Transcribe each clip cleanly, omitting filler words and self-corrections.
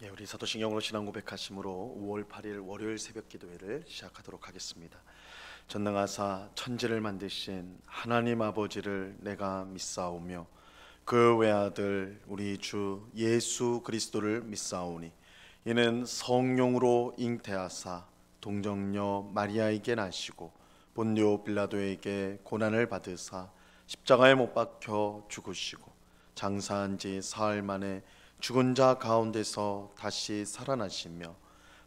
우리 사도신경으로 신앙 고백하심으로 5월 8일 월요일 새벽 기도회를 시작하도록 하겠습니다. 전능하사 천지를 만드신 하나님 아버지를 내가 믿사오며 그 외아들 우리 주 예수 그리스도를 믿사오니 이는 성령으로 잉태하사 동정녀 마리아에게 나시고 본디오 빌라도에게 고난을 받으사 십자가에 못 박혀 죽으시고 장사한 지 사흘 만에 죽은 자 가운데서 다시 살아나시며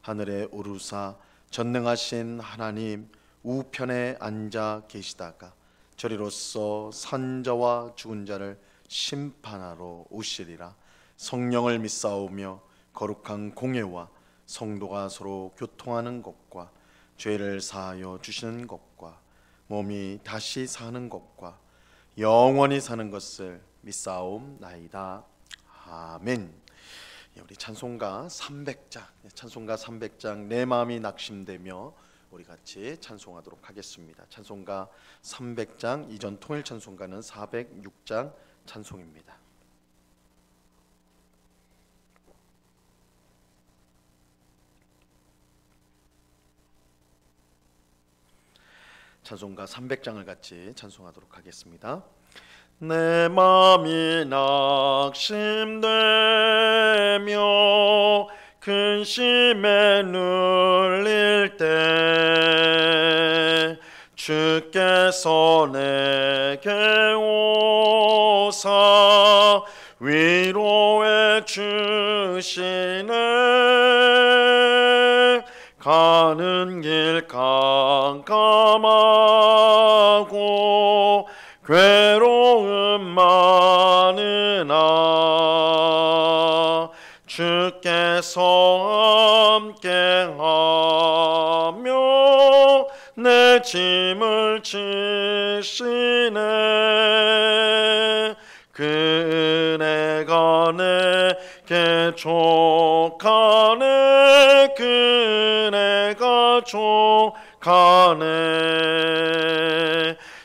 하늘에 오르사 전능하신 하나님 우편에 앉아 계시다가 저리로서 산 자와 죽은 자를 심판하러 오시리라. 성령을 믿사오며 거룩한 공예와 성도가 서로 교통하는 것과 죄를 사하여 주시는 것과 몸이 다시 사는 것과 영원히 사는 것을 믿사옵나이다. 아멘. 우리 찬송가 300장 내 마음이 낙심되며 우리 같이 찬송하도록 하겠습니다. 찬송가 300장, 이전 통일 찬송가는 406장 찬송입니다. 찬송가 300장을 같이 찬송하도록 하겠습니다. 내 맘이 낙심되며 근심에 눌릴 때 주께서 내게 오사 위로해 주시네. 가는 길 깜깜하고 괴로움 많으나 주께서 함께하며 내 짐을 지시네. 그 은혜가 내게 족하네. 그 은혜가 족하네.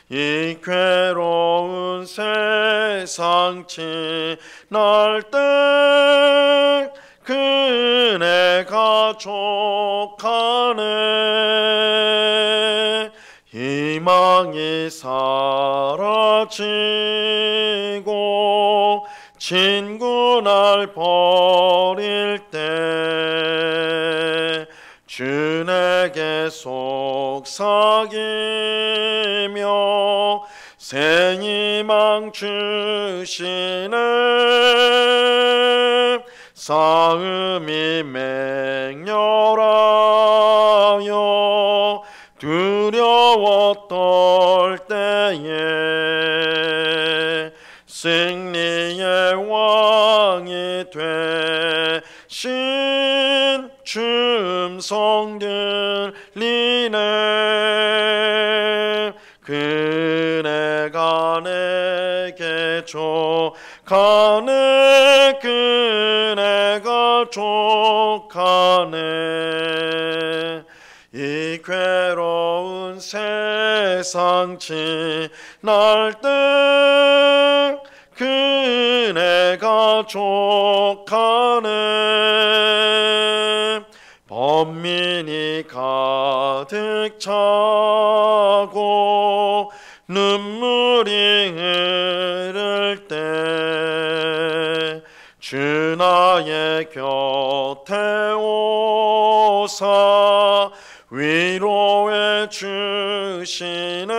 이 괴로운 세상 지날 때 그 은혜가 족하네. 희망이 사라지고 친구 날 버릴 때 주 내게 속삭이며 새 희망 주시네. 싸움이 맹렬하여 두려워 떨 때에 승리의 왕이 되신 주 음성 들리네. 그 은혜가 내게 족하네. 그 은혜가 족하네. 이 괴로운 세상 지날 때 그 은혜가 족하네. 번민이 가득 차고 눈물이 흐를 때 주 나의 곁에 오사 위로해 주시네.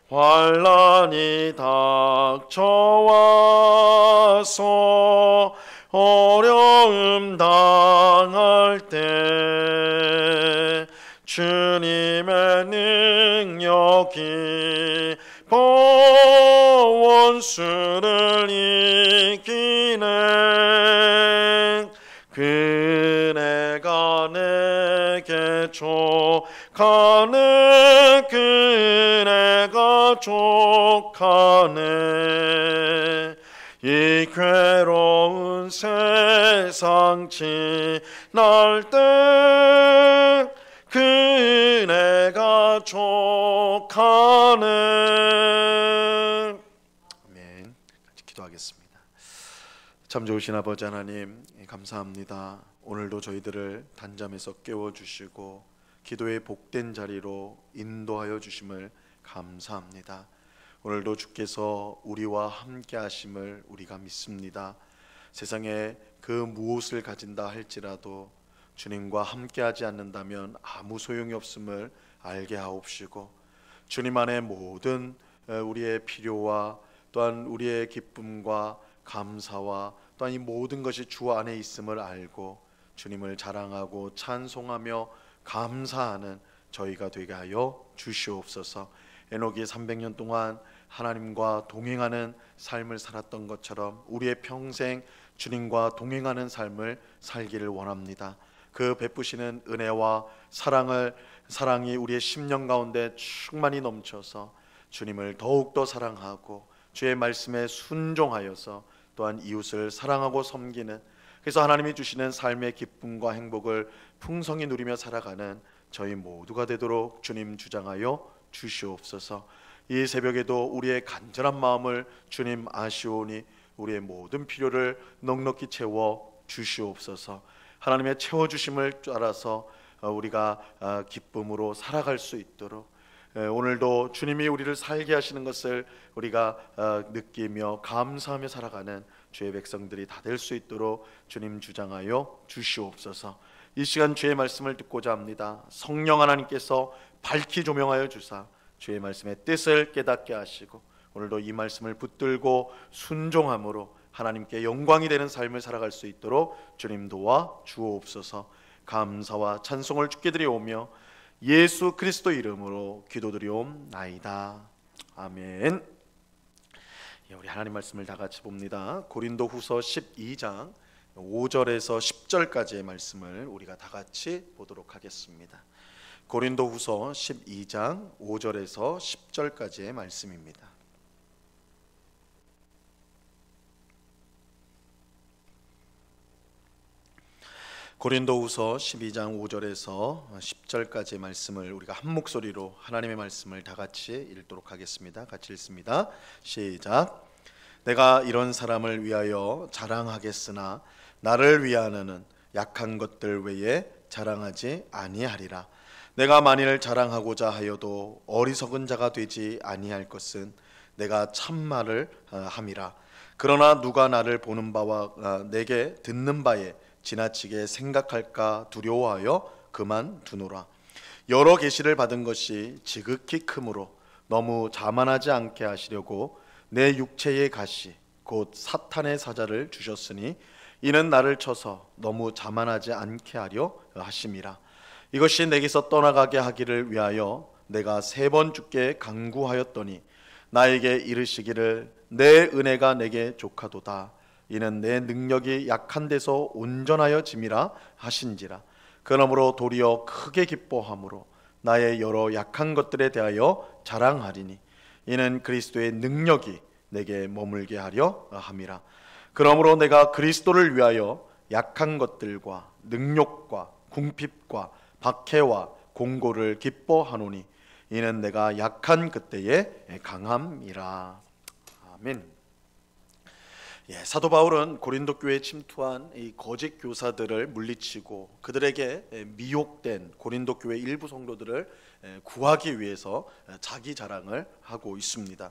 환난이 닥쳐와서 어려움 당할 때 주님의 능력이 원수를 이기네. 그 은혜가 내게 족하네. 그 은혜가 족하네. 이 괴로운 세상 지날 때 그 은혜가 족하네. 아멘. 같이 기도하겠습니다. 참 좋으신 아버지 하나님, 감사합니다. 오늘도 저희들을 단잠에서 깨워주시고 기도의 복된 자리로 인도하여 주심을 감사합니다. 오늘도 주께서 우리와 함께 하심을 우리가 믿습니다. 세상에 그 무엇을 가진다 할지라도 주님과 함께 하지 않는다면 아무 소용이 없음을 알게 하옵시고, 주님 안에 모든 우리의 필요와 또한 우리의 기쁨과 감사와 또한 이 모든 것이 주 안에 있음을 알고 주님을 자랑하고 찬송하며 감사하는 저희가 되게 하여 주시옵소서. 에녹이 300년 동안 하나님과 동행하는 삶을 살았던 것처럼 우리의 평생 주님과 동행하는 삶을 살기를 원합니다. 그 베푸시는 은혜와 사랑이 우리의 심령 가운데 충만히 넘쳐서 주님을 더욱더 사랑하고 주의 말씀에 순종하여서 또한 이웃을 사랑하고 섬기는, 그래서 하나님이 주시는 삶의 기쁨과 행복을 풍성히 누리며 살아가는 저희 모두가 되도록 주님 주장하여 주시옵소서. 이 새벽에도 우리의 간절한 마음을 주님 아시오니 우리의 모든 필요를 넉넉히 채워 주시옵소서. 하나님의 채워주심을 따라서 우리가 기쁨으로 살아갈 수 있도록 오늘도 주님이 우리를 살게 하시는 것을 우리가 느끼며 감사하며 살아가는 주의 백성들이 다 될 수 있도록 주님 주장하여 주시옵소서. 이 시간 주의 말씀을 듣고자 합니다. 성령 하나님께서 밝히 조명하여 주사 주의 말씀의 뜻을 깨닫게 하시고 오늘도 이 말씀을 붙들고 순종함으로 하나님께 영광이 되는 삶을 살아갈 수 있도록 주님 도와 주옵소서. 감사와 찬송을 주께 드리오며 예수 그리스도 이름으로 기도드리옵나이다. 아멘. 우리 하나님 말씀을 다 같이 봅니다. 고린도후서 12장 5절에서 10절까지의 말씀을 우리가 다 같이 보도록 하겠습니다. 고린도후서 12장 5절에서 10절까지의 말씀입니다. 고린도후서 12장 5절에서 10절까지의 말씀을 우리가 한 목소리로 하나님의 말씀을 다 같이 읽도록 하겠습니다. 같이 읽습니다. 시작. 내가 이런 사람을 위하여 자랑하겠으나 나를 위하여는 약한 것들 외에 자랑하지 아니하리라. 내가 만일 자랑하고자 하여도 어리석은 자가 되지 아니할 것은 내가 참말을 함이라. 그러나 누가 나를 보는 바와 내게 듣는 바에 지나치게 생각할까 두려워하여 그만두노라. 여러 계시를 받은 것이 지극히 크므로 너무 자만하지 않게 하시려고 내 육체의 가시 곧 사탄의 사자를 주셨으니 이는 나를 쳐서 너무 자만하지 않게 하려 하심이라. 이것이 내게서 떠나가게 하기를 위하여 내가 3번 주께 간구하였더니 나에게 이르시기를 내 은혜가 내게 족하도다. 이는 내 능력이 약한 데서 온전하여 짐이라 하신지라. 그러므로 도리어 크게 기뻐함으로 나의 여러 약한 것들에 대하여 자랑하리니 이는 그리스도의 능력이 내게 머물게 하려 함이라. 그러므로 내가 그리스도를 위하여 약한 것들과 능욕과 궁핍과 박해와 공고를 기뻐하노니 이는 내가 약한 그때에 강함이라. 아멘. 사도 바울은 고린도 교회에 침투한 이 거짓 교사들을 물리치고 그들에게 미혹된 고린도 교회 일부 성도들을 구하기 위해서 자기 자랑을 하고 있습니다.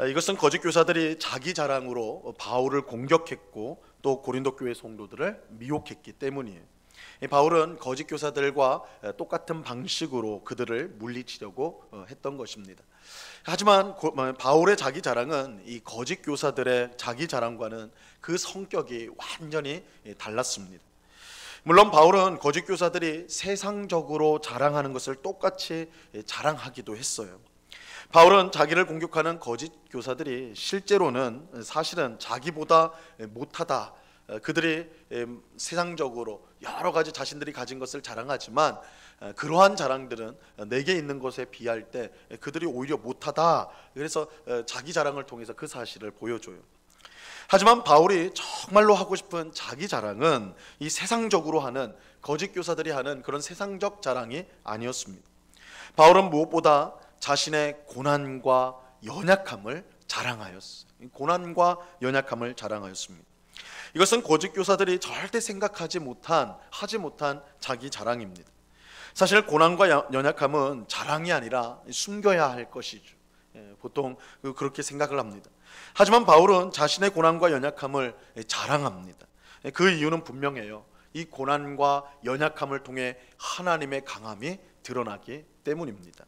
이것은 거짓 교사들이 자기 자랑으로 바울을 공격했고 또 고린도 교회 성도들을 미혹했기 때문이에요. 바울은 거짓 교사들과 똑같은 방식으로 그들을 물리치려고 했던 것입니다. 하지만 바울의 자기 자랑은 이 거짓 교사들의 자기 자랑과는 그 성격이 완전히 달랐습니다. 물론 바울은 거짓 교사들이 세상적으로 자랑하는 것을 똑같이 자랑하기도 했어요. 바울은 자기를 공격하는 거짓 교사들이 실제로는 사실은 자기보다 못하다, 그들이 세상적으로 여러 가지 자신들이 가진 것을 자랑하지만 그러한 자랑들은 내게 있는 것에 비할 때 그들이 오히려 못하다, 그래서 자기 자랑을 통해서 그 사실을 보여줘요. 하지만 바울이 정말로 하고 싶은 자기 자랑은 이 세상적으로 하는 거짓 교사들이 하는 그런 세상적 자랑이 아니었습니다. 바울은 무엇보다 자신의 고난과 연약함을 자랑하였어요. 고난과 연약함을 자랑하였습니다. 이것은 거짓 교사들이 절대 생각하지 못한, 하지 못한 자기 자랑입니다. 사실 고난과 연약함은 자랑이 아니라 숨겨야 할 것이죠. 보통 그렇게 생각을 합니다. 하지만 바울은 자신의 고난과 연약함을 자랑합니다. 그 이유는 분명해요. 이 고난과 연약함을 통해 하나님의 강함이 드러나기 때문입니다.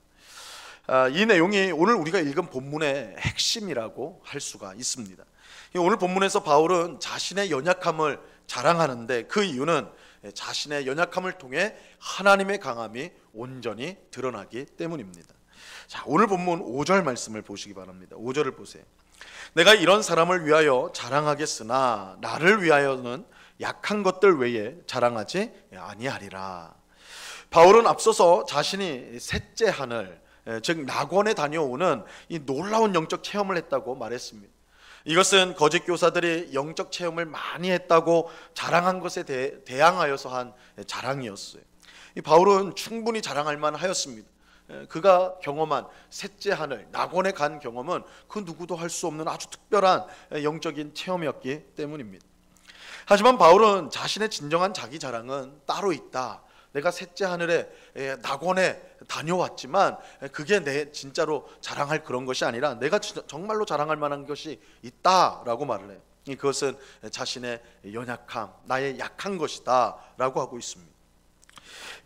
이 내용이 오늘 우리가 읽은 본문의 핵심이라고 할 수가 있습니다. 오늘 본문에서 바울은 자신의 연약함을 자랑하는데 그 이유는 자신의 연약함을 통해 하나님의 강함이 온전히 드러나기 때문입니다. 자, 오늘 본문 5절 말씀을 보시기 바랍니다. 5절을 보세요. 내가 이런 사람을 위하여 자랑하겠으나 나를 위하여는 약한 것들 외에 자랑하지 아니하리라. 바울은 앞서서 자신이 셋째 하늘, 즉 낙원에 다녀오는 이 놀라운 영적 체험을 했다고 말했습니다. 이것은 거짓 교사들이 영적 체험을 많이 했다고 자랑한 것에 대항하여서 한 자랑이었어요. 이 바울은 충분히 자랑할 만하였습니다. 그가 경험한 셋째 하늘, 낙원에 간 경험은 그 누구도 할 수 없는 아주 특별한 영적인 체험이었기 때문입니다. 하지만 바울은 자신의 진정한 자기 자랑은 따로 있다. 내가 셋째 하늘에 낙원에 다녀왔지만 그게 내 진짜로 자랑할 그런 것이 아니라 내가 정말로 자랑할 만한 것이 있다라고 말을 해요. 그것은 자신의 연약함, 나의 약한 것이다 라고 하고 있습니다.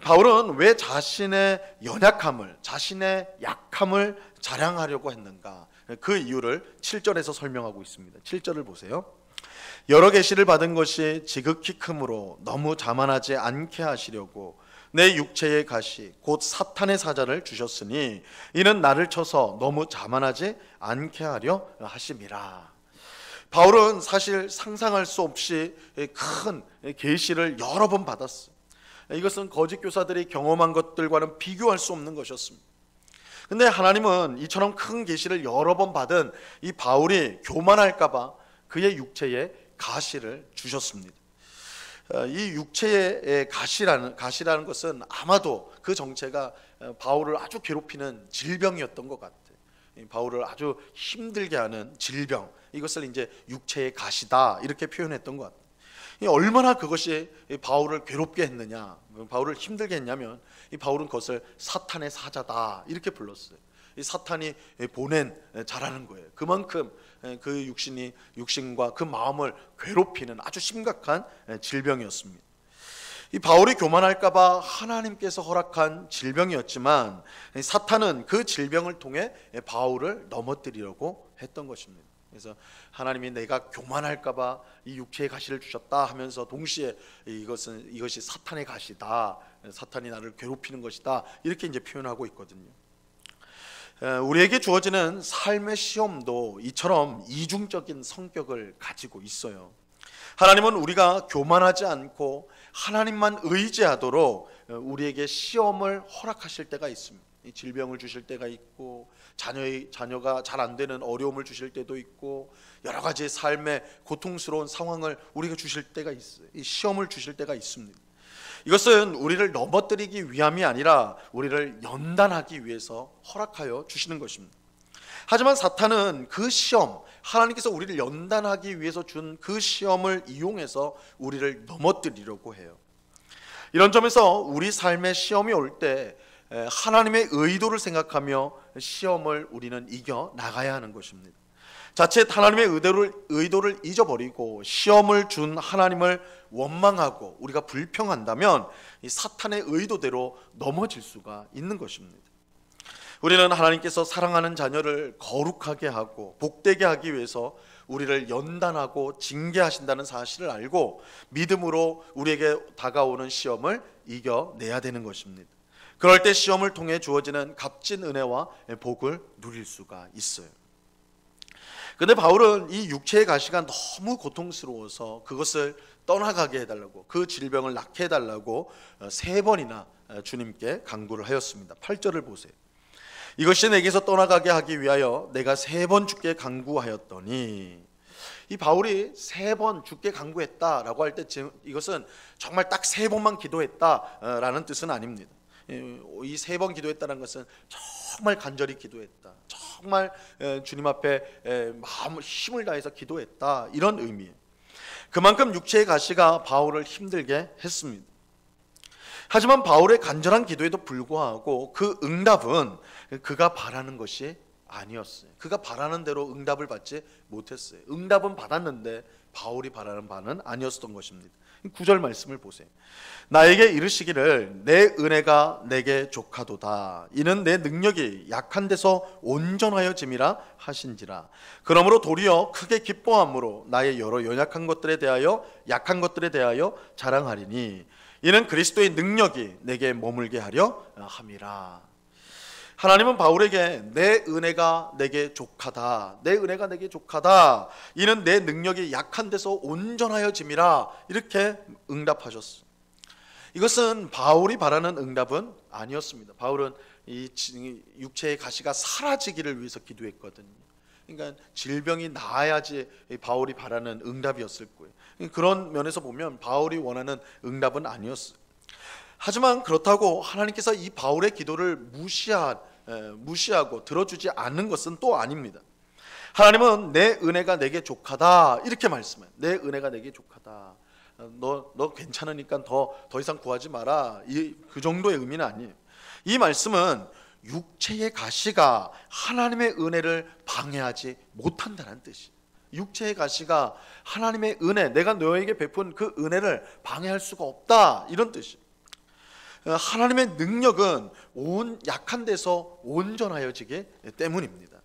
바울은 왜 자신의 연약함을, 자신의 약함을 자랑하려고 했는가? 그 이유를 7절에서 설명하고 있습니다. 7절을 보세요. 여러 계시를 받은 것이 지극히 크므로 너무 자만하지 않게 하시려고 내 육체의 가시 곧 사탄의 사자를 주셨으니 이는 나를 쳐서 너무 자만하지 않게 하려 하심이라. 바울은 사실 상상할 수 없이 큰 계시를 여러 번 받았어요. 이것은 거짓 교사들이 경험한 것들과는 비교할 수 없는 것이었습니다. 근데 하나님은 이처럼 큰 계시를 여러 번 받은 이 바울이 교만할까 봐 그의 육체에 가시를 주셨습니다. 이 육체의 가시라는 것은 아마도 그 정체가 바울을 아주 괴롭히는 질병이었던 것 같아요. 바울을 아주 힘들게 하는 질병, 이것을 이제 육체의 가시다 이렇게 표현했던 것 같아요. 얼마나 그것이 바울을 괴롭게 했느냐, 바울을 힘들게 했냐면 이 바울은 그것을 사탄의 사자다 이렇게 불렀어요. 이 사탄이 보낸 자라는 거예요. 그만큼 그 육신과 그 마음을 괴롭히는 아주 심각한 질병이었습니다. 이 바울이 교만할까봐 하나님께서 허락한 질병이었지만 사탄은 그 질병을 통해 바울을 넘어뜨리려고 했던 것입니다. 그래서 하나님이 내가 교만할까봐 이 육체의 가시를 주셨다 하면서 동시에 이것이 사탄의 가시다, 사탄이 나를 괴롭히는 것이다 이렇게 이제 표현하고 있거든요. 우리에게 주어지는 삶의 시험도 이처럼 이중적인 성격을 가지고 있어요. 하나님은 우리가 교만하지 않고 하나님만 의지하도록 우리에게 시험을 허락하실 때가 있습니다. 질병을 주실 때가 있고 자녀가 잘 안 되는 어려움을 주실 때도 있고 여러 가지 삶의 고통스러운 상황을 우리가 주실 때가 있어요. 이 시험을 주실 때가 있습니다. 이것은 우리를 넘어뜨리기 위함이 아니라 우리를 연단하기 위해서 허락하여 주시는 것입니다. 하지만 사탄은 그 시험, 하나님께서 우리를 연단하기 위해서 준 그 시험을 이용해서 우리를 넘어뜨리려고 해요. 이런 점에서 우리 삶에 시험이 올 때 하나님의 의도를 생각하며 시험을 우리는 이겨 나가야 하는 것입니다. 자칫 하나님의 의도를 잊어버리고 시험을 준 하나님을 원망하고 우리가 불평한다면 이 사탄의 의도대로 넘어질 수가 있는 것입니다. 우리는 하나님께서 사랑하는 자녀를 거룩하게 하고 복되게 하기 위해서 우리를 연단하고 징계하신다는 사실을 알고 믿음으로 우리에게 다가오는 시험을 이겨내야 되는 것입니다. 그럴 때 시험을 통해 주어지는 값진 은혜와 복을 누릴 수가 있어요. 근데 바울은 이 육체의 가시가 너무 고통스러워서 그것을 떠나가게 해달라고, 그 질병을 낫게 해달라고 3번이나 주님께 간구를 하였습니다. 8절을 보세요. 이것이 내게서 떠나가게 하기 위하여 내가 3번 주께 간구하였더니, 이 바울이 3번 주께 간구했다라고 할 때 이것은 정말 딱 3번만 기도했다라는 뜻은 아닙니다. 이 3번 기도했다는 것은 정말 간절히 기도했다, 정말 주님 앞에 마음을 힘을 다해서 기도했다, 이런 의미예요. 그만큼 육체의 가시가 바울을 힘들게 했습니다. 하지만 바울의 간절한 기도에도 불구하고 그 응답은 그가 바라는 것이 아니었어요. 그가 바라는 대로 응답을 받지 못했어요. 응답은 받았는데 바울이 바라는 바는 아니었던 것입니다. 9절 말씀을 보세요. 나에게 이르시기를 내 은혜가 내게 족하도다. 이는 내 능력이 약한 데서 온전하여짐이라 하신지라. 그러므로 도리어 크게 기뻐함으로 나의 여러 연약한 것들에 대하여 약한 것들에 대하여 자랑하리니 이는 그리스도의 능력이 내게 머물게 하려 함이라. 하나님은 바울에게 내 은혜가 내게 족하다, 내 은혜가 내게 족하다, 이는 내 능력이 약한 데서 온전하여짐이라, 이렇게 응답하셨어. 이것은 바울이 바라는 응답은 아니었습니다. 바울은 이 육체의 가시가 사라지기를 위해서 기도했거든요. 그러니까 질병이 나아야지 바울이 바라는 응답이었을 거예요. 그런 면에서 보면 바울이 원하는 응답은 아니었어요. 하지만 그렇다고 하나님께서 이 바울의 기도를 무시하고 들어주지 않는 것은 또 아닙니다. 하나님은 내 은혜가 내게 족하다 이렇게 말씀해요. 내 은혜가 내게 족하다. 너 괜찮으니까 더 이상 구하지 마라. 그 정도의 의미는 아니에요. 이 말씀은 육체의 가시가 하나님의 은혜를 방해하지 못한다는 뜻이에요. 육체의 가시가 하나님의 은혜, 내가 너에게 베푼 그 은혜를 방해할 수가 없다, 이런 뜻이에요. 하나님의 능력은 약한 데서 온전하여지기 때문입니다.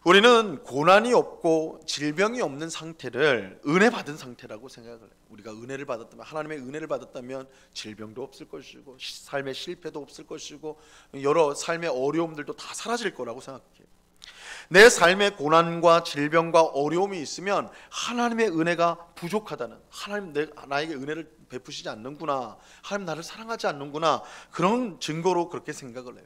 우리는 고난이 없고 질병이 없는 상태를 은혜 받은 상태라고 생각을 해요. 우리가 은혜를 받았다면, 하나님의 은혜를 받았다면 질병도 없을 것이고 삶의 실패도 없을 것이고 여러 삶의 어려움들도 다 사라질 거라고 생각해요. 내 삶의 고난과 질병과 어려움이 있으면 하나님의 은혜가 부족하다는, 하나님 나에게 은혜를 베푸시지 않는구나, 하나님 나를 사랑하지 않는구나, 그런 증거로 그렇게 생각을 해요.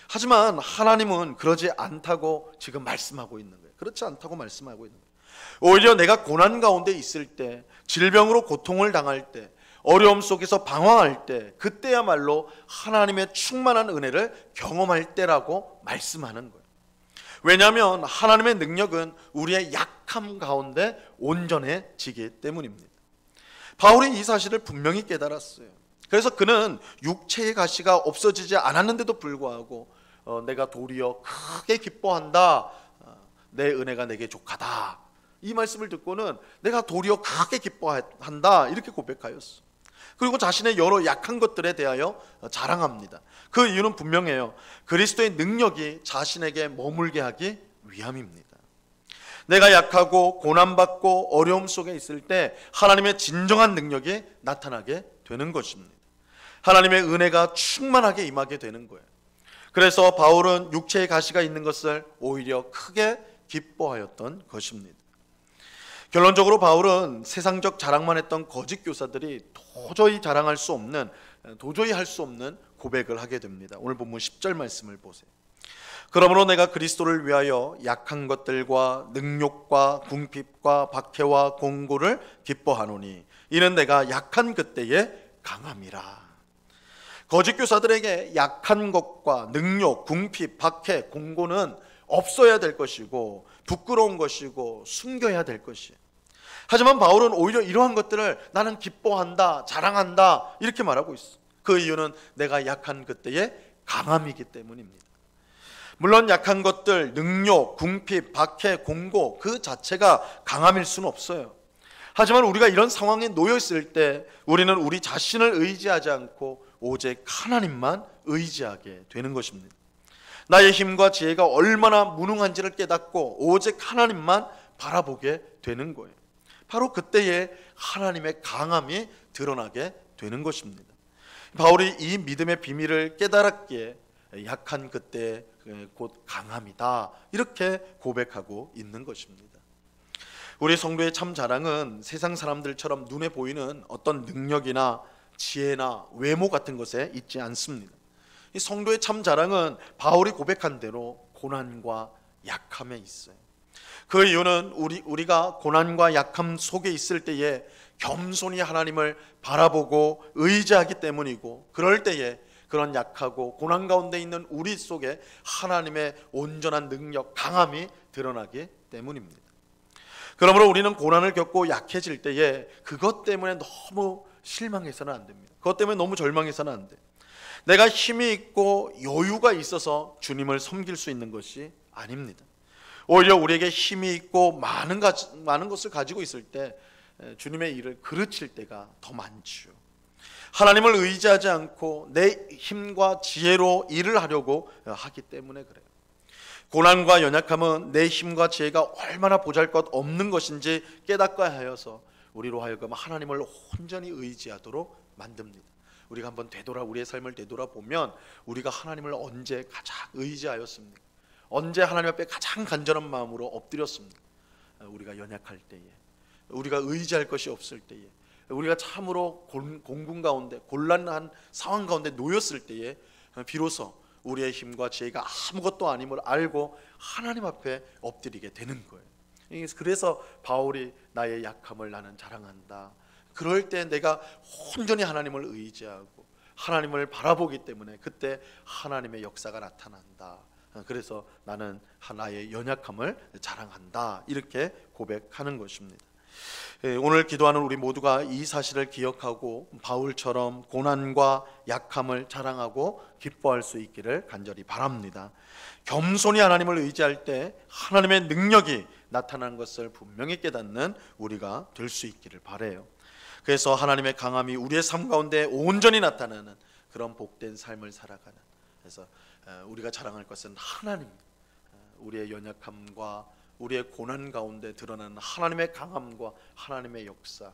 하지만 하나님은 그러지 않다고 지금 말씀하고 있는 거예요. 그렇지 않다고 말씀하고 있는 거예요. 오히려 내가 고난 가운데 있을 때, 질병으로 고통을 당할 때, 어려움 속에서 방황할 때, 그때야말로 하나님의 충만한 은혜를 경험할 때라고 말씀하는 거예요. 왜냐하면 하나님의 능력은 우리의 약함 가운데 온전해지기 때문입니다. 바울이 이 사실을 분명히 깨달았어요. 그래서 그는 육체의 가시가 없어지지 않았는데도 불구하고 내가 도리어 크게 기뻐한다, 내 은혜가 내게 족하다, 이 말씀을 듣고는 내가 도리어 크게 기뻐한다, 이렇게 고백하였어. 그리고 자신의 여러 약한 것들에 대하여 자랑합니다. 그 이유는 분명해요. 그리스도의 능력이 자신에게 머물게 하기 위함입니다. 내가 약하고 고난받고 어려움 속에 있을 때 하나님의 진정한 능력이 나타나게 되는 것입니다. 하나님의 은혜가 충만하게 임하게 되는 거예요. 그래서 바울은 육체의 가시가 있는 것을 오히려 크게 기뻐하였던 것입니다. 결론적으로 바울은 세상적 자랑만 했던 거짓 교사들이 도저히 할 수 없는 고백을 하게 됩니다. 오늘 본문 10절 말씀을 보세요. 그러므로 내가 그리스도를 위하여 약한 것들과 능욕과 궁핍과 박해와 공고를 기뻐하노니 이는 내가 약한 그때에 강함이라. 거짓 교사들에게 약한 것과 능욕, 궁핍, 박해, 공고는 없어야 될 것이고 부끄러운 것이고 숨겨야 될 것이에요. 하지만 바울은 오히려 이러한 것들을 나는 기뻐한다, 자랑한다, 이렇게 말하고 있어. 그 이유는 내가 약한 그때에 강함이기 때문입니다. 물론 약한 것들, 능욕, 궁핍, 박해, 공고 그 자체가 강함일 수는 없어요. 하지만 우리가 이런 상황에 놓여 있을 때 우리는 우리 자신을 의지하지 않고 오직 하나님만 의지하게 되는 것입니다. 나의 힘과 지혜가 얼마나 무능한지를 깨닫고 오직 하나님만 바라보게 되는 거예요. 바로 그때에 하나님의 강함이 드러나게 되는 것입니다. 바울이 이 믿음의 비밀을 깨달았기에 약한 그때 곧 강함이다, 이렇게 고백하고 있는 것입니다. 우리 성도의 참 자랑은 세상 사람들처럼 눈에 보이는 어떤 능력이나 지혜나 외모 같은 것에 있지 않습니다. 이 성도의 참 자랑은 바울이 고백한 대로 고난과 약함에 있어요. 그 이유는 우리가 고난과 약함 속에 있을 때에 겸손히 하나님을 바라보고 의지하기 때문이고, 그럴 때에 그런 약하고 고난 가운데 있는 우리 속에 하나님의 온전한 능력, 강함이 드러나기 때문입니다. 그러므로 우리는 고난을 겪고 약해질 때에 그것 때문에 너무 실망해서는 안 됩니다. 그것 때문에 너무 절망해서는 안 돼. 내가 힘이 있고 여유가 있어서 주님을 섬길 수 있는 것이 아닙니다. 오히려 우리에게 힘이 있고 많은 것을 가지고 있을 때 주님의 일을 그르칠 때가 더 많지요. 하나님을 의지하지 않고 내 힘과 지혜로 일을 하려고 하기 때문에 그래요. 고난과 연약함은 내 힘과 지혜가 얼마나 보잘것 없는 것인지 깨닫게 하여서 우리로 하여금 하나님을 온전히 의지하도록 만듭니다. 우리가 한번 우리의 삶을 되돌아보면 우리가 하나님을 언제 가장 의지하였습니까? 언제 하나님 앞에 가장 간절한 마음으로 엎드렸습니까? 우리가 연약할 때에, 우리가 의지할 것이 없을 때에, 우리가 참으로 공군 가운데 곤란한 상황 가운데 놓였을 때에 비로소 우리의 힘과 지혜가 아무것도 아님을 알고 하나님 앞에 엎드리게 되는 거예요. 그래서 바울이 나의 약함을 나는 자랑한다. 그럴 때 내가 온전히 하나님을 의지하고 하나님을 바라보기 때문에 그때 하나님의 역사가 나타난다. 그래서 나는 나의 연약함을 자랑한다. 이렇게 고백하는 것입니다. 오늘 기도하는 우리 모두가 이 사실을 기억하고 바울처럼 고난과 약함을 자랑하고 기뻐할 수 있기를 간절히 바랍니다. 겸손히 하나님을 의지할 때 하나님의 능력이 나타나는 것을 분명히 깨닫는 우리가 될 수 있기를 바라요. 그래서 하나님의 강함이 우리의 삶 가운데 온전히 나타나는 그런 복된 삶을 살아가는, 그래서 우리가 자랑할 것은 하나님, 우리의 연약함과 우리의 고난 가운데 드러나는 하나님의 강함과 하나님의 역사,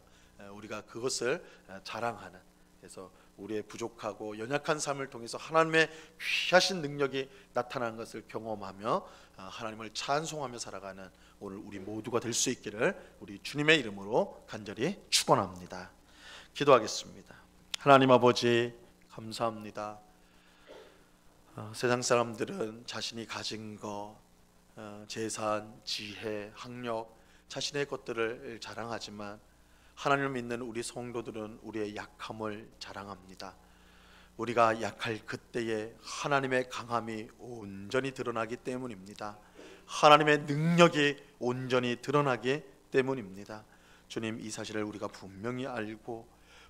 우리가 그것을 자랑하는, 그래서 우리의 부족하고 연약한 삶을 통해서 하나님의 귀하신 능력이 나타나는 것을 경험하며 하나님을 찬송하며 살아가는 오늘 우리 모두가 될 수 있기를 우리 주님의 이름으로 간절히 축원합니다. 기도하겠습니다. 하나님 아버지 감사합니다. 세상 사람들은 자신이 가진 것, 재산, 지혜, 학력, 자신의 것들을 자랑하지만 하나님을 믿는 우리 성도들은 우리의 약함을 자랑합니다. 우리가 약할 그때에 하나님의 강함이 온전히 드러나기 때문입니다. 하나님의 능력이 온전히 드러나기 때문입니다. 주님, 이 사실을 우리가 분명히 알고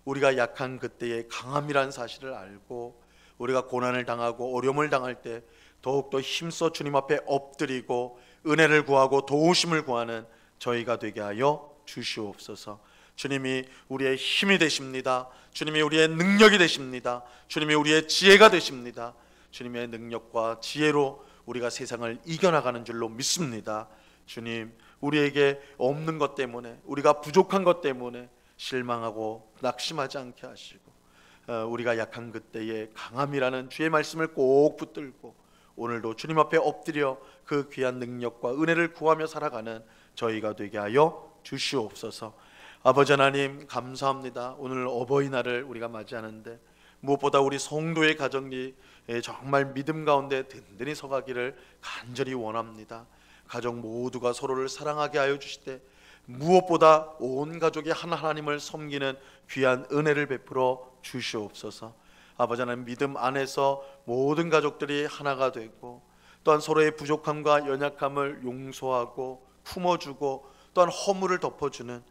우리가 약한 그때의 강함이란 사실을 알고 우리가 고난을 당하고 어려움을 당할 때 더욱더 힘써 주님 앞에 엎드리고 은혜를 구하고 도우심을 구하는 저희가 되게 하여 주시옵소서. 주님이 우리의 힘이 되십니다. 주님이 우리의 능력이 되십니다. 주님이 우리의 지혜가 되십니다. 주님의 능력과 지혜로 우리가 세상을 이겨나가는 줄로 믿습니다. 주님, 우리에게 없는 것 때문에, 우리가 부족한 것 때문에 실망하고 낙심하지 않게 하시고 우리가 약한 그때에 강함이라는 주의 말씀을 꼭 붙들고 오늘도 주님 앞에 엎드려 그 귀한 능력과 은혜를 구하며 살아가는 저희가 되게 하여 주시옵소서. 아버지 하나님 감사합니다. 오늘 어버이날을 우리가 맞이하는데 무엇보다 우리 성도의 가정이 정말 믿음 가운데 든든히 서가기를 간절히 원합니다. 가정 모두가 서로를 사랑하게 하여 주시되 무엇보다 온 가족이 하나님을 섬기는 귀한 은혜를 베풀어 주시옵소서. 아버지 하나님, 믿음 안에서 모든 가족들이 하나가 되고 또한 서로의 부족함과 연약함을 용서하고 품어주고 또한 허물을 덮어주는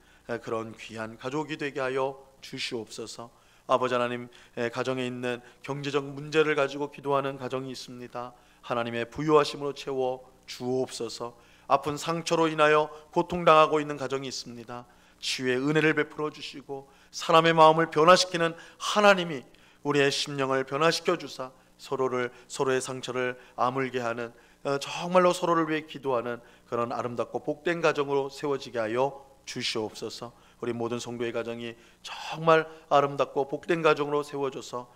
그런 귀한 가족이 되게 하여 주시옵소서. 아버지 하나님, 가정에 있는 경제적 문제를 가지고 기도하는 가정이 있습니다. 하나님의 부요하심으로 채워 주옵소서. 아픈 상처로 인하여 고통당하고 있는 가정이 있습니다. 치유의 은혜를 베풀어 주시고 사람의 마음을 변화시키는 하나님이 우리의 심령을 변화시켜 주사 서로의 상처를 아물게 하는, 정말로 서로를 위해 기도하는 그런 아름답고 복된 가정으로 세워지게 하여 주시옵소서. 우리 모든 성도의 가정이 정말 아름답고 복된 가정으로 세워져서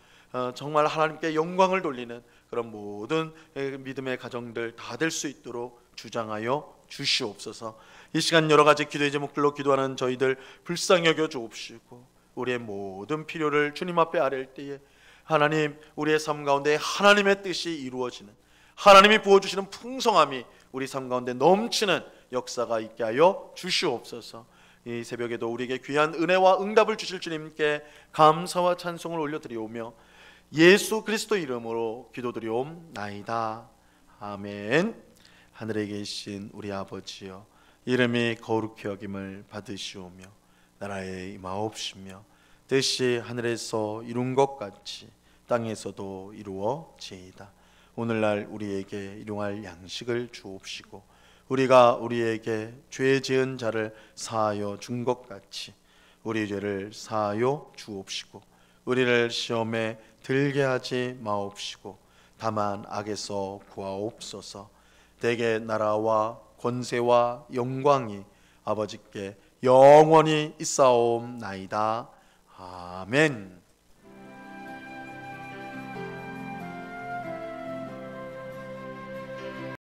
정말 하나님께 영광을 돌리는 그런 모든 믿음의 가정들 다 될 수 있도록 주장하여 주시옵소서. 이 시간 여러 가지 기도의 제목들로 기도하는 저희들 불쌍히 여겨 주옵시고 우리의 모든 필요를 주님 앞에 아뢰을 때에 하나님, 우리의 삶 가운데 하나님의 뜻이 이루어지는, 하나님이 부어주시는 풍성함이 우리 삶 가운데 넘치는 역사가 있게 하여 주시옵소서. 이 새벽에도 우리에게 귀한 은혜와 응답을 주실 주님께 감사와 찬송을 올려드리오며 예수 그리스도 이름으로 기도드리옵나이다. 아멘. 하늘에 계신 우리 아버지여, 이름이 거룩히 여김을 받으시오며 나라에 임하옵시며 뜻이 하늘에서 이룬 것 같이 땅에서도 이루어지이다. 오늘날 우리에게 일용할 양식을 주옵시고 우리가 우리에게 죄 지은 자를 사하여 준 것 같이 우리 죄를 사하여 주옵시고 우리를 시험에 들게 하지 마옵시고 다만 악에서 구하옵소서. 대개 나라와 권세와 영광이 아버지께 영원히 있사옵나이다. 아멘.